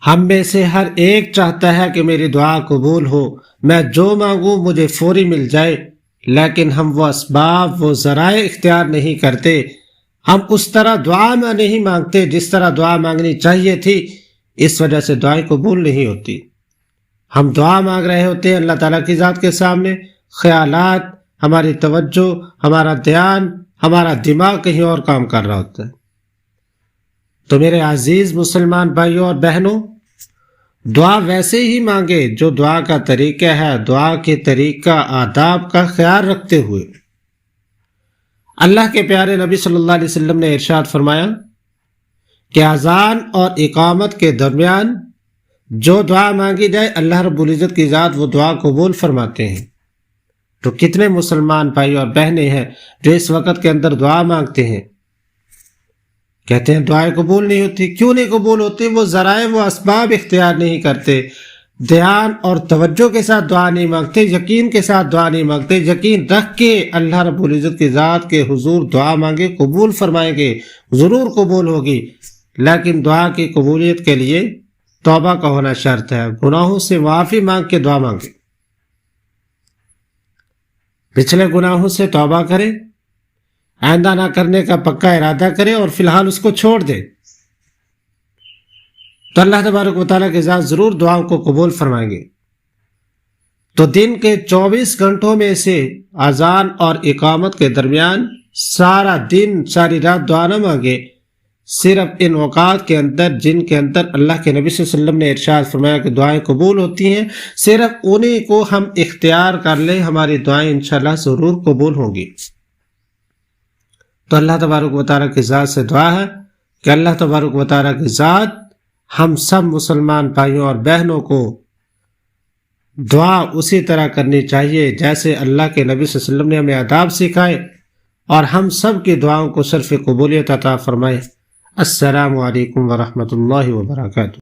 ہم میں سے ہر ایک چاہتا ہے کہ میری دعا قبول ہو، میں جو مانگوں مجھے فوری مل جائے، لیکن ہم وہ اسباب، وہ ذرائع اختیار نہیں کرتے۔ ہم اس طرح دعا میں نہیں مانگتے جس طرح دعا مانگنی چاہیے تھی، اس وجہ سے دعائیں قبول نہیں ہوتی۔ ہم دعا مانگ رہے ہوتے ہیں اللہ تعالیٰ کی ذات کے سامنے، خیالات، ہماری توجہ، ہمارا دھیان، ہمارا دماغ کہیں اور کام کر رہا ہوتا ہے۔ تو میرے عزیز مسلمان بھائیوں اور بہنوں، دعا ویسے ہی مانگے جو دعا کا طریقہ ہے، دعا کے طریقہ آداب کا خیال رکھتے ہوئے۔ اللہ کے پیارے نبی صلی اللہ علیہ وسلم نے ارشاد فرمایا کہ اذان اور اقامت کے درمیان جو دعا مانگی جائے اللہ رب العزت کی ذات وہ دعا قبول فرماتے ہیں۔ تو کتنے مسلمان بھائی اور بہنیں ہیں جو اس وقت کے اندر دعا مانگتے ہیں، کہتے ہیں دعائیں قبول نہیں ہوتی۔ کیوں نہیں قبول ہوتی؟ وہ ذرائع، وہ اسباب اختیار نہیں کرتے، دھیان اور توجہ کے ساتھ دعا نہیں مانگتے، یقین کے ساتھ دعا نہیں مانگتے۔ یقین رکھ کے اللہ رب العزت کی ذات کے حضور دعا مانگے، قبول فرمائیں گے، ضرور قبول ہوگی۔ لیکن دعا کی قبولیت کے لیے توبہ کا ہونا شرط ہے، گناہوں سے معافی مانگ کے دعا مانگے، پچھلے گناہوں سے توبہ کرے، آئندہ نہ کرنے کا پکا ارادہ کرے اور فی الحال اس کو چھوڑ دے، تو اللہ تبارک و تعالیٰ کی ذات ضرور دعاؤں کو قبول فرمائیں گے۔ تو دن کے 24 گھنٹوں میں سے اذان اور اقامت کے درمیان سارا دن، ساری رات دعا نہ مانگے، صرف ان اوقات کے اندر جن کے اندر اللہ کے نبی صلی اللہ علیہ وسلم نے ارشاد فرمایا کہ دعائیں قبول ہوتی ہیں، صرف انہی کو ہم اختیار کر لیں، ہماری دعائیں انشاءاللہ ضرور قبول ہوں گی۔ تو اللہ تبارک و تعالیٰ کی ذات سے دعا ہے کہ اللہ تبارک و تعالیٰ کی ذات ہم سب مسلمان بھائیوں اور بہنوں کو دعا اسی طرح کرنی چاہیے جیسے اللہ کے نبی صلی اللہ علیہ وسلم نے ہمیں آداب سکھائے، اور ہم سب کی دعاؤں کو صرف قبولیت عطا فرمائے۔ السلام علیکم ورحمۃ اللہ وبرکاتہ۔